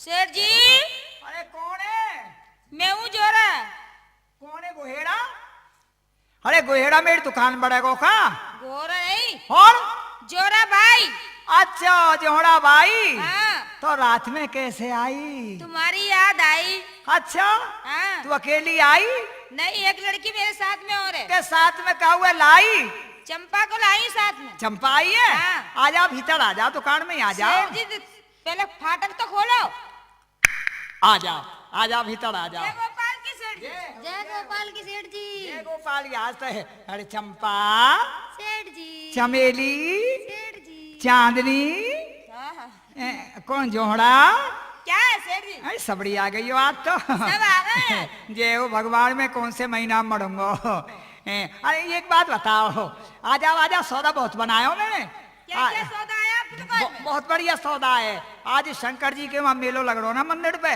सेठ जी। अरे कौन है? मैं हूँ जोरा। कौन है गोहेड़ा? अरे गोहेड़ा मेरी दुकान बढ़ेगो का? गोरा नहीं, और जोरा भाई। अच्छा जोड़ा भाई। हाँ, तो रात में कैसे आई? तुम्हारी याद आई। अच्छा हाँ, तू अकेली आई? नहीं, एक लड़की मेरे साथ में और है। के साथ में क्या हुआ लाई? चंपा को लाई साथ में। चंपा आई है? हाँ। आ जा भीतर, आ जा दुकान में आ जा। सेठ जी पहले फाटक तो खोलो। आ जा, आ जा भीतर आ जा। जय गोपाल की सेठ जी। जय गोपाल की सेठ जी। ये गोपाल आज तो है। अरे चंपा, सेठ जी। चमेली, सेठ जी। चांदनी, हाँ, हाँ। कौन जोड़ा? क्या है सेठ जी? अरे सबड़ी आ गई हो आज तो। सब आ गए। जय हो भगवान, में कौन से महीना में मरूंगा। अरे एक बात बताओ, आ जाओ आ जाओ, सौदा बहुत बनाया हो मैंने। क्या क्या सौदा आया आपकी दुकान में? बहुत बढ़िया सौदा है। आज शंकर जी के वहाँ मेलो लग रहा ना मंदिर पे,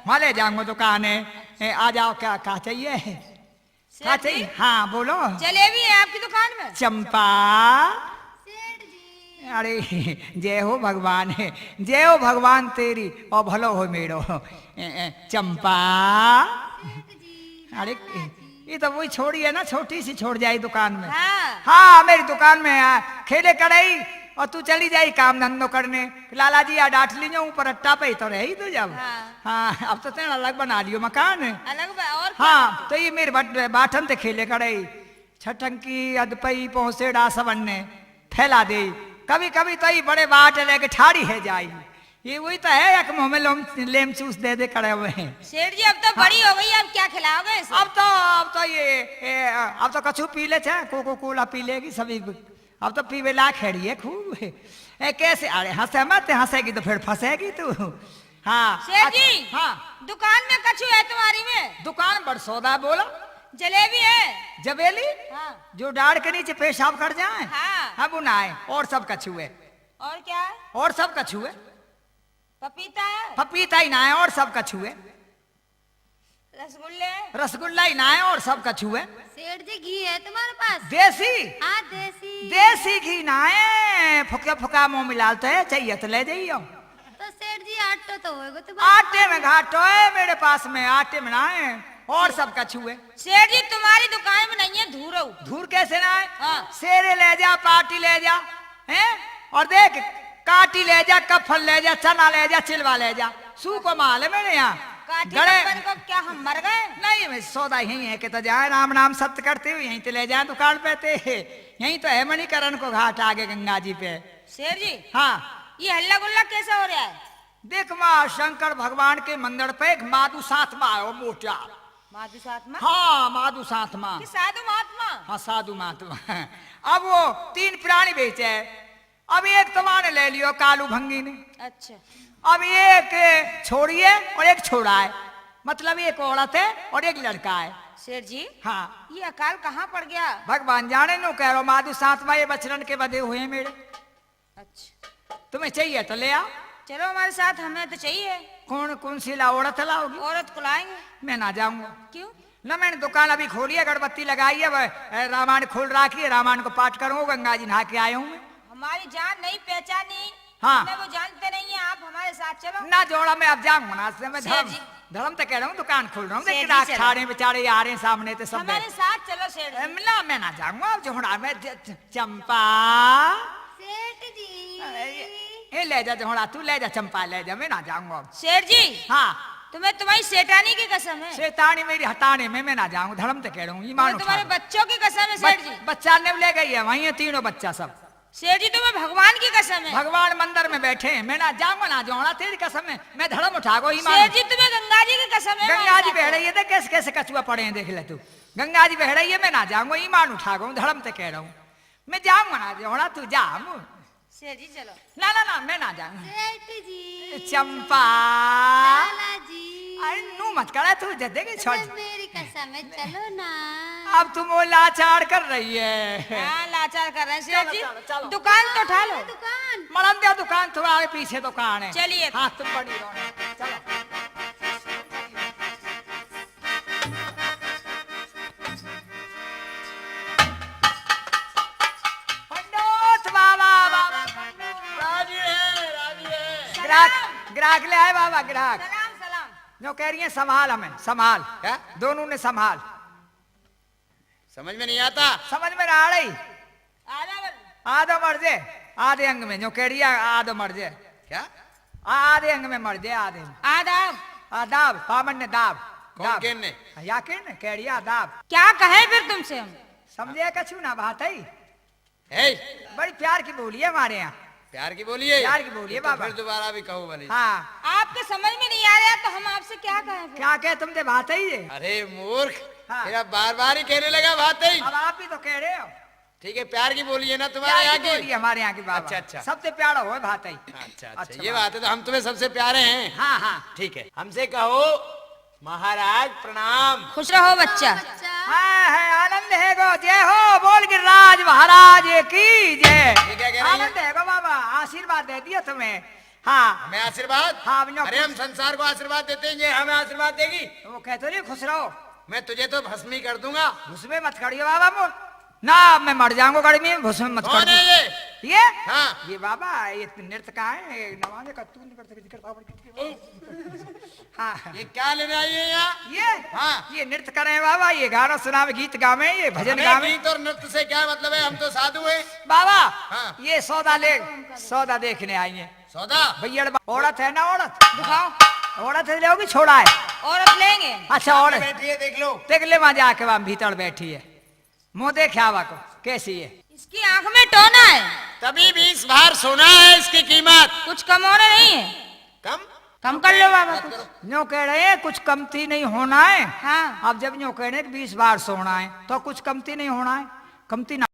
वहाँ ले जाऊंगा दुकान है। आ जाओ, क्या क्या चाहिए? क्या सेठ जी, चाहिए? हाँ बोलो। जलेबी है आपकी दुकान में? चंपा, सेठ जी। अरे जय हो भगवान है, जय हो भगवान तेरी और भलो हो मेरो। चंपा, सेठ जी। अरे ये तो वही छोड़ी है ना, छोटी सी छोड़ जाई दुकान में। हाँ। हाँ मेरी दुकान में खेले कड़ाई और तू चली जाई काम धंधो करने। लाला जी आ डांट ली ऊपर अट्टा पे तो रही तो जब। हाँ। हाँ अब तो तेरा अलग बना लियो मकान। अलग और क्या? हाँ तो ये मेरे बाठन ते खेले कड़ाई, छटंकी अदपई पहुंचेड़ा सबन्ने फैला दे। कभी कभी तो ये बड़े बाट लेके ठाड़ी है जाई। ये वही तो है, एक मुंह में लेम चूस दे दे कड़े हुए हैं। सेठ जी अब तो बड़ी हो गई, अब क्या खिलाओगे इसे? अब तो ये अब तो कछु पी ले, कोको कोला पी लेगी सभी। अब तो पीवे ला खेड़ी है खूब। कैसे? अरे हंसे मत, हंसेगी तो फिर फंसेगी तू। हाँ सेठ जी। हाँ दुकान में कछु है तुम्हारी में? दुकान बड़ सौदा बोला। जलेबी है। जबेली हाँ। जो डाड़ के नीचे पेशाब कर जाए। हाँ। हाँ बुना है, और सब कछु है। और क्या है? और सब कछु है। पपीता है। पपीता ही ना है, और सब कछु है। रसगुल्ले। रसगुल्ला ही ना है, और सब कछु है। सेठ जी घी है तुम्हारे पास? देसी हाँ देसी। देसी घी ना है, फुका फुका मुंह मिलाल तो है, चाहिए तो ले जाइयो। तो सेठ जी आटा तो होएगा तुम्हारे आटे में घाटो है मेरे पास में, आटे में ना है, और सब कछु है। सेठ जी तुम्हारी दुकान में नहीं है धूरो। धूर कैसे ना है? हाँ। सेरे ले जा, पाटी ले जा, हैं? और देख काटी ले जा, कफल ले जा, चना ले जा, चिलवा ले जा, सू को माल है मेरे यहाँ। काटी गड़े कपन को क्या हम मर गए? नहीं, मैं सौदा यही है कि तो जाए राम नाम सत्य करते हुए यहीं तो ले जाए दुकान पे ते। यहीं तो है मणिकरण को घाट आगे गंगा जी पे। सेठ जी हाँ ये हल्ला गुल्ला कैसा हो रहा है? देख माँ, शंकर भगवान के मंदिर पे एक माधु सातमा है, वो मोटा। माधु सातमा? हाँ माधु सातमा। कि साधु महात्मा? हाँ साधु महात्मा। अब वो 3 प्राणी बेचे है। अब एक तुम्हारे ले लियो कालू भंगी ने। अच्छा। अब एक छोड़ी है और एक छोड़ा है, मतलब एक औरत है और एक लड़का है। सेठ जी हाँ ये अकाल कहाँ पड़ गया? भगवान जाने नो, कह रहा माधु सातमा ये बचरन के बधे हुए हैं मेरे। अच्छा तुम्हें चाहिए तो ले आओ। चलो हमारे साथ, हमें तो चाहिए। कौन कौन सी ला औरत लाओगी? औरत को लाएंगे। मैं ना जाऊंगा। क्यों? ना मैंने दुकान अभी खोली है, अगरबत्ती लगाई है, रामायण खोल रखी है, रामायण को पाठ करूंगा, गंगा जी नहा के आया हूँ मैं। हमारी जान नहीं पहचानी। हाँ। हमें वो जानते नहीं है, आप हमारे साथ चलो। ना जोड़ा मैं अब जाऊंगा ना, से मैं सेठ धर्म जी। धर्म तो कह रहा हूँ, दुकान खोल रहा हूँ। सेठ देख जी रात चलो। छाड़े बेचारे आ रहे हैं सामने तो सब। हमारे साथ चलो सेठ जी। ना मैं ना जाऊंगा अब जोड़ा में। चंपा, सेठ जी। ये ले जा जोड़ा, तू ले जा, चंपा ले जा, मैं ना जाऊंगा अब। सेठ जी हाँ तुम्हें तुम्हारी सेठानी की कसम है। शैतानी मेरी हटाने में मैं ना जाऊंगा, धर्म तो कह रहा हूँ। ईमान उठा तुम्हारे लो। बच्चों की कसम है सेठ जी। बच्चा ने ले गई है, वही है तीनों बच्चा सब। सेठ जी तुम्हें भगवान की कसम है। भगवान मंदिर में बैठे हैं, मैं ना जाऊंगा ना जोड़ा, तेरी कसम है, मैं धर्म उठा गो। ईमान सेठ जी तुम्हें गंगा जी की कसम है। गंगा जी बह रही है, देख कैसे कैसे कछुआ पड़े हैं, देख ले तू। गंगा जी बह रही है, मैं ना जाऊंगा, ईमान उठा गो, धर्म तो कह रहा हूँ। मैं जाऊंगा ना जोड़ा, तू जा। सेठ जी चलो। ना ना ना मैं ना जाऊंगा। सेठ जी। चंपा, लाला जी। अरे नू मत करा तू, जदेगी छोड़। बस मेरी कसम है, चलो ना। अब तुम वो लाचार कर रही है। हाँ लाचार कर रहे हैं सेठ चलो, जी। चलो, चलो। दुकान तो उठा लो। दुकान। मरम दिया दुकान, तुम्हारे पीछे दुकान है। चलिए। हाँ तुम बड़ी रहो, चलो। पंडित बाबा, बाबा। ग्राहक ग्राहक ले आए बाबा ग्राहक। सलाम सलाम। जो कह रही है संभाल हमें संभाल। क्या दोनों ने संभाल। समझ में नहीं आता? समझ में आ रही। आधा आधो मर जाए आधे अंग में, जो कह रही है आधो मर जाए। क्या आधे अंग में मर जाए आधे में। आदाब। दाब पामन ने दाब। कौन दाब। कहने? या कहने कह रही है दाब। क्या कहे फिर तुमसे हम? समझे कछु ना बात है। है बड़ी प्यार की बोली है हमारे यहाँ। प्यार की बोलिए, प्यार की बोलिए तो बाबा। फिर दोबारा भी कहो भले। हाँ आपके समझ में नहीं आ रहा तो हम आपसे क्या कहें फिर? क्या कहे तुमसे बात है ये। अरे मूर्ख, हाँ। तेरा बार बार ही कहने लगा बात ही। अब आप भी तो कह रहे हो। ठीक है, प्यार की बोलिए ना तुम्हारे प्यार यहाँ की बोली की। हमारे यहाँ की बाबा। अच्छा, अच्छा। सबसे प्यारा हो बात है। अच्छा अच्छा, अच्छा, ये बात। बात है, तो हम तुम्हें सबसे प्यारे हैं। हाँ हाँ ठीक है, हमसे कहो महाराज प्रणाम। खुश रहो बच्चा। बच्चा है आनंद है गो जय हो बोल गिरिराज महाराज की जय। ये क्या कह रही है? आनंद है गो बाबा आशीर्वाद दे दिया तुम्हें। हाँ हमें आशीर्वाद? हाँ, अब नो- अरे हम संसार को आशीर्वाद देते हैं, ये हमें आशीर्वाद देगी? वो कहते नहीं खुश रहो। मैं तुझे तो भस्म ही कर दूंगा। उसमें मत खड़ियो बाबा मो ना, मैं मर जाऊंगा गड़ी में उसमें मत कौन कर है ये? ये हाँ। ये बाबा ये नृत्य का है नवाजे का तू नहीं कर सकती। हाँ ये क्या लेने आई है यहाँ? ये हाँ। ये नृत्य कर रहे हैं बाबा, ये गाना सुनावे गीत गावे ये भजन हमें गावे। गीत और नृत्य से क्या मतलब है? हम तो साधु हैं। बाबा हाँ। ये सौदा देखने आई है सौदा? भैया। औरत है ना औरत दिखाओ। औरत है लोगी छोड़ा है। औरत लेंगे। अच्छा औरत बैठी है, देख लो। देख ले वहां जाके वहां भीतर बैठी है। मुंह देखे आवा को कैसी है। इसकी आंख में टोना है। तभी 20 बार सोना है इसकी कीमत। कुछ कम होना नहीं है। कम? कम कर लो बाबा कुछ। न्यो कह रहे हैं कुछ कमती नहीं होना है। हाँ। अब जब न्यो कह रहे हैं 20 बार सोना है तो कुछ कमती नहीं होना है। कमती ना।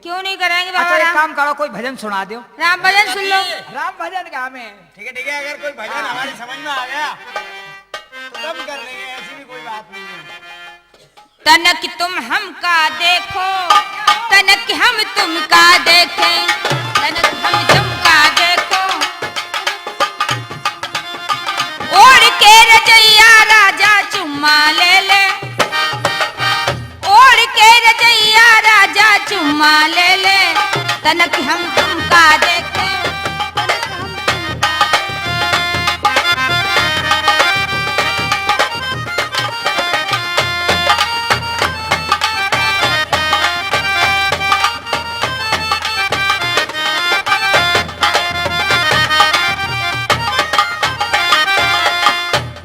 क्यों नहीं करेंगे अच्छा बाबा? एक राम, काम करो कोई भजन सुना दो। राम भजन सुन लो। राम भजन गावे। ठीक है, अगर कोई भजन हमारी समझ में आ गया तो कम कर लेंगे, ऐसी भी कोई बात नहीं है। तनक तुम हमका देखो, तनक हम तुमका देखें, तनक हम तुमका देखो। ओढ़ के रजैया राजा चुम्मा ले ले, ओढ़ के रजैया राजा चुम्मा ले ले, तनक हम तुमका देखें।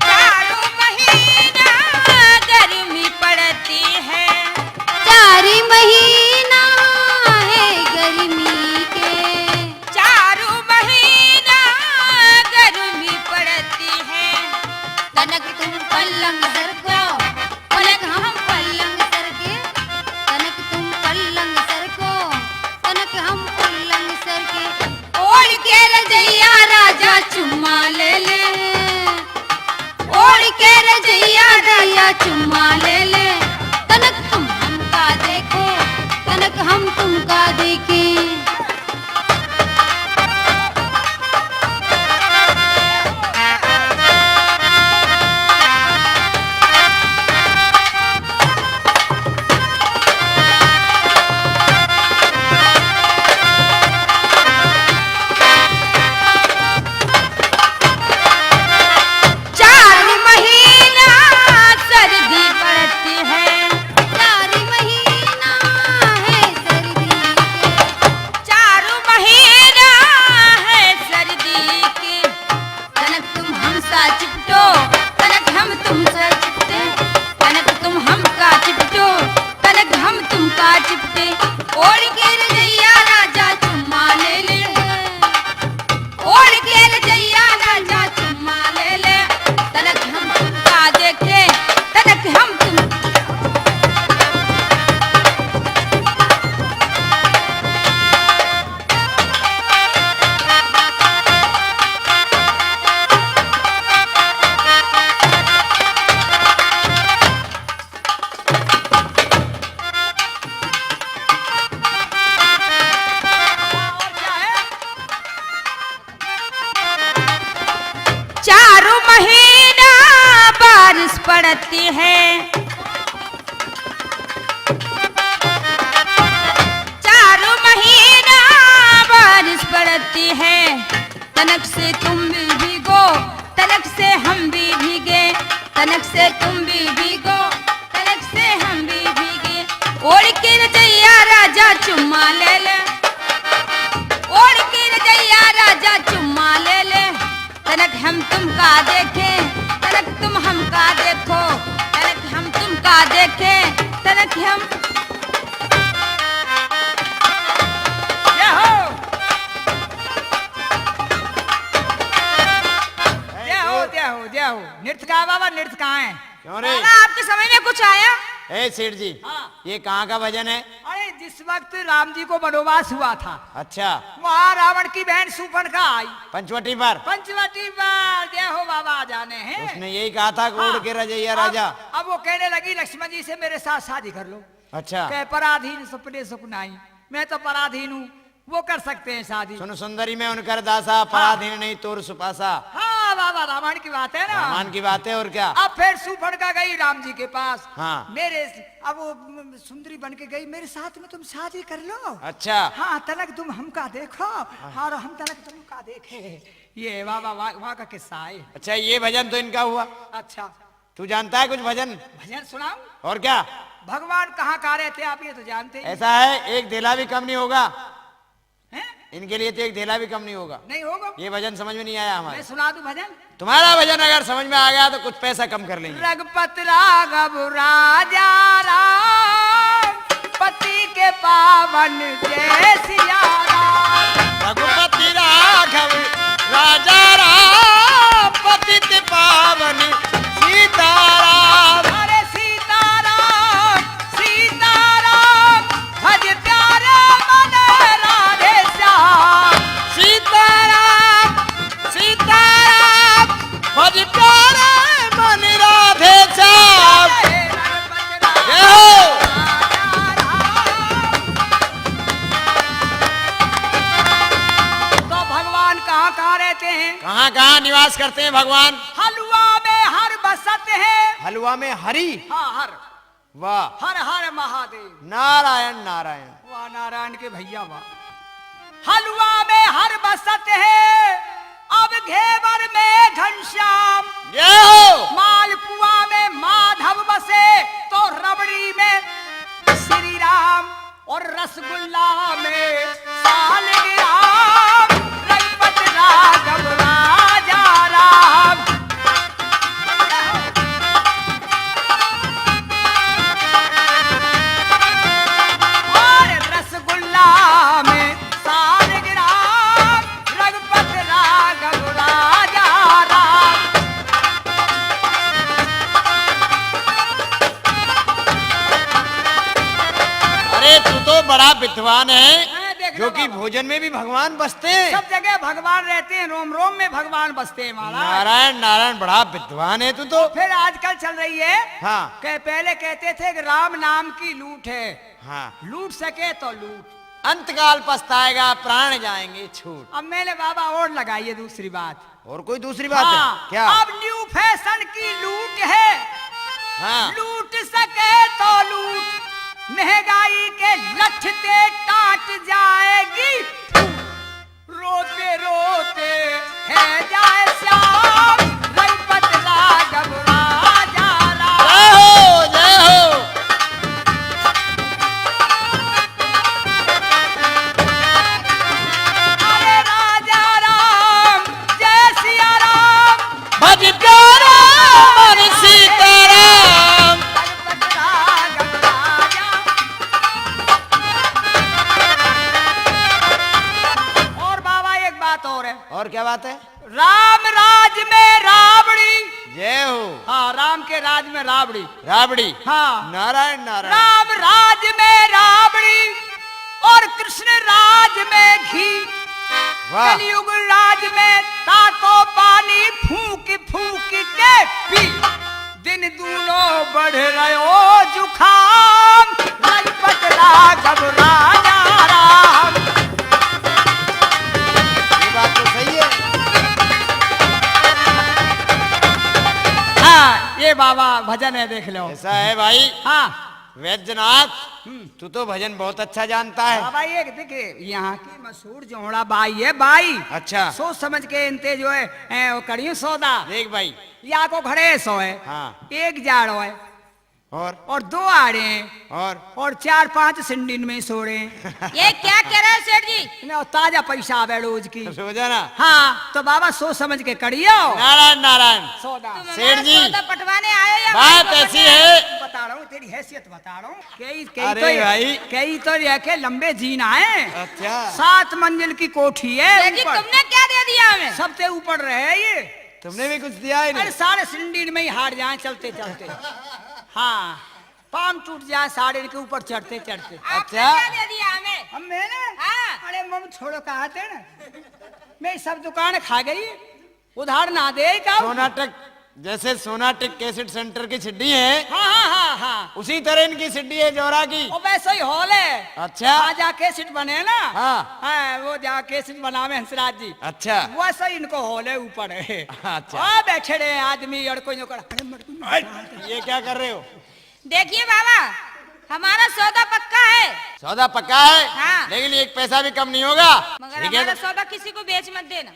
चारों महीना गर्मी पड़ती है, 4 महीना है गर्मी के। चारों महीना गर्मी पड़ती है। तनक तुम पलंग सर को, तनक हम पलंग सर के। तनक तुम पलंग सर को, तनक हम पलंग सर के। ओढ़ के रजैया राजा चुम्मा ले ले, ओढ़ के रजैया राजा चुम्मा ले ले। तनक तुम हमका देखो, तनक हम तुमका देखें। चार महीना सर्दी पड़ती है, 4 महीना है सर्दी के। चारों महीना है सर्दी के। तनक तुम हमसा चिपटो, तनक हम तुमसे चिपटे। तनक तुम हमका चिपटो, तनक हम तुमका चिपटे। ओढ़ के रजैया राजा चुम्मा ले ले, ओढ़ के रजैया राजा चुम्मा ले ले, तनक हम तुमका देखे, तनक हम तुम। चारों महीना बारिश पड़ती है, चारों महीना बारिश पड़ती है। तनक से तुम भी भीगो, तनक से तुम भी भीगो, तनक से हम भी भीगे। ओढ़ के रजैया राजा चुम्मा ले ले, ओढ़ के रजैया राजा चुम्मा ले ले। तनक हम तुम का देखें, तनक तुम हम का देखो, तनक हम तुम का देखें, तनक हम। जय हो, जय हो, जय हो, जय हो। नृत्य कहाँ बाबा, नृत्य कहाँ है? क्यों रे? बाबा आपके समझ में कुछ आया? ए सेठ जी, हाँ। ये कहाँ का भजन है? अरे जिस वक्त राम जी को वनवास हुआ था, अच्छा, वहाँ रावण की बहन शूर्पणखा आई पंचवटी पर पंचवटी पर। जय हो बाबा, जाने हैं। उसने यही कहा था कि ओढ़ के रजैया राजा। अब वो कहने लगी लक्ष्मण जी से मेरे साथ शादी कर लो। अच्छा, कह पराधीन सपने सुपनाई, मैं तो पराधीन हूँ, वो कर सकते हैं शादी। सुन सुंदरी में उनकर दासा, पराधीन नहीं तोर सुपासा। हाँ बाबा, रामायण की बात है ना। रामायण की बात है और क्या। अब फिर शूर्पणखा गई राम जी के पास। हाँ। मेरे अब वो सुंदरी बन के गई, मेरे साथ में तुम शादी कर लो। अच्छा, हाँ, तनक तुम हमका देखो और हम तनक तुमका देखे। ये बाबा वहाँ का किस्सा है। अच्छा, ये भजन तो इनका हुआ। अच्छा, तू जानता है कुछ भजन? भजन सुनाओ। और क्या? भगवान कहाँ का रहते आप ये तो जानते हैं। ऐसा है, एक धेला भी कम नहीं होगा हैं? इनके लिए, तो एक धेला भी कम नहीं होगा। नहीं होगा। ये भजन समझ में नहीं आया मैं हमारे। सुना दूं भजन। तुम्हारा भजन अगर समझ में आ गया तो कुछ पैसा कम कर लेंगे। रघुपत राघव राजा राम, पति के पावन जय सिया राम। रघुपति राघव राजा राम, पतित पावन सीताराम। अरे सीताराम सीताराम, भज प्यारे मन राधे श्याम। सीताराम सीताराम, भज प्यारे मन राधे श्याम। जय हो। तो भगवान कहाँ कहाँ रहते हैं? कहाँ कहाँ निवास करते हैं भगवान? हलवा में हर बसत है। हलवा में हरि। हाँ, हर वाह, हर हर महादेव। नारायण नारायण। वाह नारायण के भैया वाह। हलवा में हर बसत है, अब घेवर में घनश्याम। जय हो। मालपुआ में माधव बसे, तो रबड़ी में श्री राम, और रसगुल्ला में सालग्राम। रघुपत राघव राजा राम। और रसगुल्ला में सालग्राम, रघुपत राघव राजा राम। अरे तू तो बड़ा विद्वान है, देख लो जो कि बाबा। भोजन में भी भगवान बसते हैं। सब जगह भगवान रहते हैं, रोम रोम में भगवान बसते हैं महाराज। नारायण नारायण, बड़ा विद्वान है तू तो। फिर आजकल चल रही है। हाँ। पहले कहते थे कि राम नाम की लूट है, हाँ, लूट सके तो लूट, अंतकाल पछताएगा प्राण जाएंगे छूट। अब मेरे बाबा और लगाइए दूसरी बात। और कोई दूसरी बात है क्या? अब न्यू फैशन की लूट है, हाँ, लूट सके तो लूट, महंगाई के लठते काट जाएगी, रोते रोते है जाए श्याम। रघुपत राघव राजा राम। जय हो जय हो। अरे राजा राम जय सिया राम। भज प्यारा मन सीताराम। रघुपत राघव राजा। और बाबा एक बात और है, और क्या बात है? राम राज में रावड़ी। जय हो। हाँ, राम के राज में रावड़ी। राबड़ी। हाँ, नारायण नारायण। राम राज में रावड़ी, और कृष्ण राज में घी। वाह। कलयुग राज में ताको पानी फूक फूक के पी, दिन दूनो बढ़ रहो जुखाम। रघुपत राघव राजा राम। ये बात तो सही है। हाँ, ये बाबा भजन है, देख लो। ऐसा है भाई। हाँ वैद्यनाथ, तू तो भजन बहुत अच्छा जानता है। बाबा, ये देखिए यहाँ की मशहूर जोड़ा बाई है, बाई। अच्छा। सोच समझ के इनते जो है वो करियो सौदा। देख भाई, या को घड़ेस होए, हाँ। एक जाड़ होए और 2 आड़े हैं और 4-5 सिंडिन में सोड़े हैं। ये क्या कह रहे हो सेठ जी? ना ताजा पैसा आवे रोज की। रोजाना। हाँ तो बाबा सोच समझ के करियो नारायण नारायण। सौदा। तुम सेठ हमारा जी, सौदा पटवाने आए या बात हमको ऐसी पटवाने? है। बता रहा हूँ तेरी हैसियत बता रहा हूँ। अरे भाई। कई तो ये के लंबे जीना है। अच्छा। 7 मंजिल की कोठी है सेठ जी ऊपर। तुमने क्या दे दिया हमें? सबसे ऊपर रहे ये। तुमने भी कुछ दिया ही अरे नहीं। सारे सिंडिन में ही हार जाए चलते चलते। हाँ पाम टूट जाए साड़े के ऊपर चढ़ते चढ़ते। आपने अच्छा। क्या दे दिया हमें? अब मैंने हाँ। अरे मम छोड़ो कहा थे ना, मैं सब दुकान खा गई, उधार ना दे का। सोनाटक, जैसे सोनाटक कैसेट सेंटर की सिड्डी है, हाँ हाँ हाँ हाँ उसी तरह इनकी सिड्डी है जोरा की। वो वैसे ही हॉल है। अच्छा। वहाँ जाके सीट बने ना। हाँ। हाँ वो जाके सीट बनावे हंसराज जी। अच्छा। वैसे ही इनको हॉल है ऊपर है। अच्छा। और बैठे रहे आदमी और कोई ये क्या कर रहे हो? देखिए बाबा, हमारा सौदा पक्का है, सौदा पक्का है। हाँ। लेकिन एक पैसा भी कम नहीं होगा। मगर ठीक हमारा है सौदा किसी को बेच मत देना।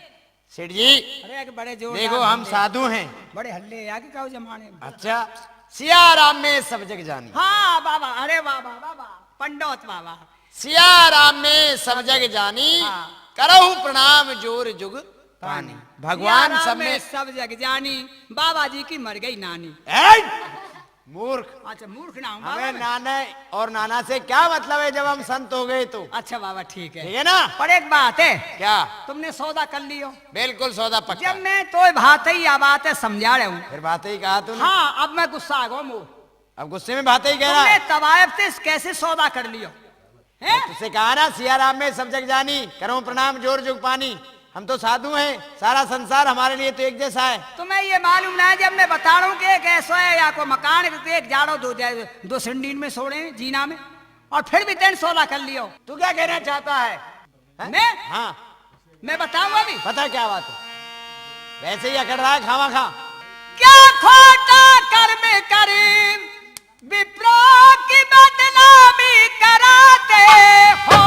सेठ जी, अरे एक बड़े जोर देखो हम साधु हैं। बड़े हल्ले आगे का जमाने में। अच्छा। सियाराम में सब जग जानी। हाँ बाबा, अरे बाबा बाबा पंडौत बाबा। सियाराम में सब जग जानी, हाँ। करहु प्रणाम जोर जुग पानी। भगवान सिया सब राम में। सब जग जानी, बाबा जी की मर गई नानी। मूर्ख, अच्छा मूर्ख ना हूँ बाबा हमें मैं। नाना और नाना से क्या मतलब है जब हम संत हो गए तो? अच्छा बाबा ठीक ठीक है। है ना? पर एक बात है, क्या? तुमने सौदा कर लियो। बिल्कुल सौदा पक्का। जब मैं तो बात ही या बात है समझा रहा हूँ। फिर बात ही कहा तूने। हाँ अब मैं गुस्सा आ गया मुँह। अब गुस्से में बात ही कह रहा तुमने है। तवायब से कैसे सौदा कर लियो हैं? तुझसे कहा ना सियाराम में सब जग जानी, करो प्रणाम जोर जुग पानी। हम तो साधु हैं, सारा संसार हमारे लिए तो एक जैसा है। तुम्हें ये मालूम ना है जब मैं बता रहा हूँ कि एक ऐसा है या को मकान है, एक जाड़ो दो सिंडीन में सोड़े हैं, जीना में, और फिर भी तेन सौदा कर लियो। तू क्या कहना चाहता है? हैं? मैं हाँ मैं बताऊंगा अभी। पता क्या बात है? वैसे ही अकड़ रहा है खावा खा। क्या खोटा कर्म करे विप्रो की बदनामी कराते हो।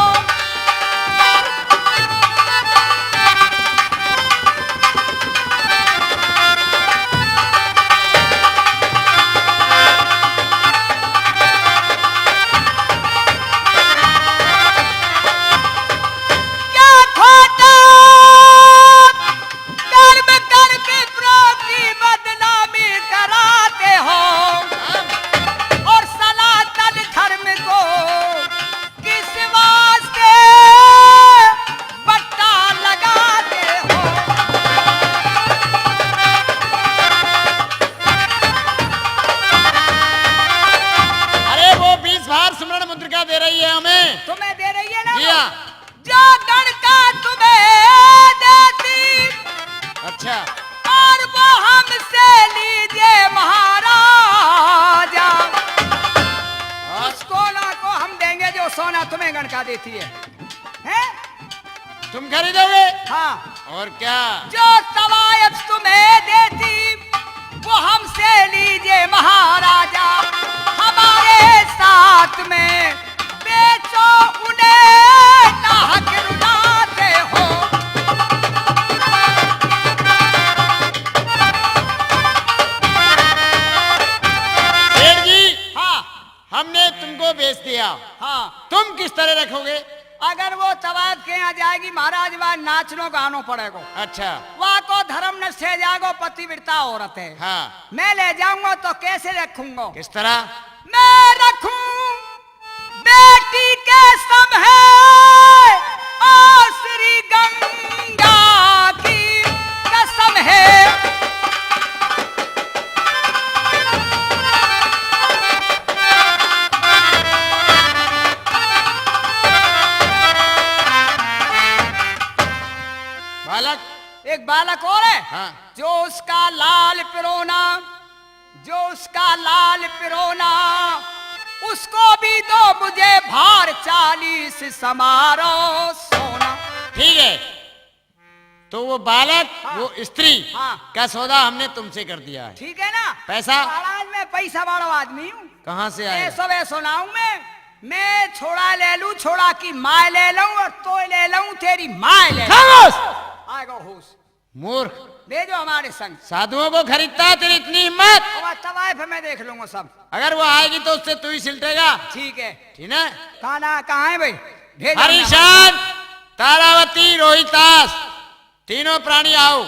क्या खोटा कर्म करके विप्रो की बदनामी कराते हो और सनातन धर्म को किस वास्ते बट्टा लगाते हो। अरे वो 20 बार सुमरण मुद्रिका दे रही है हमें। तुम्हें दे रही है ना जी हाँ। जो गण का तुम्हें देती अच्छा। और वो हमसे लीजिए महाराजा। उस सोना को हम देंगे जो सोना तुम्हें गण का देती है, हैं? तुम खरीदोगे? हाँ और क्या? जो तवायफ तुम्हें देती वो हमसे लीजिए महाराजा। हमारे साथ में बेचो उन्हें नाहक रुलाते हो। सेठ जी, हाँ हमने तुमको बेच दिया, हाँ तुम किस तरह रखोगे? अगर वो तवायफ के यहाँ जाएगी महाराज वहाँ नाचनो गानो पड़ेगा। अच्छा। वहाँ को धर्म न से जागो पतिव्रता औरत है। हाँ। मैं ले जाऊंगा तो कैसे रखूंगा? किस तरह? मैं रखूं बेटी के सम है और श्री गंगा की कसम है। बालक। एक बालक और है हाँ। जो उसका लाल पिरोना, जो उसका लाल पिरोना उसको भी दो मुझे भार 40 समारो सोना। ठीक है, तो वो बालक, हाँ। वो स्त्री हाँ। का सौदा हमने तुमसे कर दिया है। ठीक है ना? पैसा? महाराज मैं पैसा वाला आदमी हूँ। कहाँ से ये आएगा? सब ऐसा ना हूँ मैं छोड़ा ले लूं, छोड़ा की माय ले लूं और तो ले लूं तेरी माय ले लूं। खामोश! आएगा होश। मूर्ख, भेजो हमारे संग। साधुओं को खरीदता है तेरी इतनी हिम्मत? और तवाइफ में देख लूंगा सब। अगर वो आएगी तो उससे तू ही सिलटेगा। ठीक है। ठीक है। कहाँ है भाई? भेजो। हरिशान, तारावती, रोहितास, तीनों प्राणी आओ।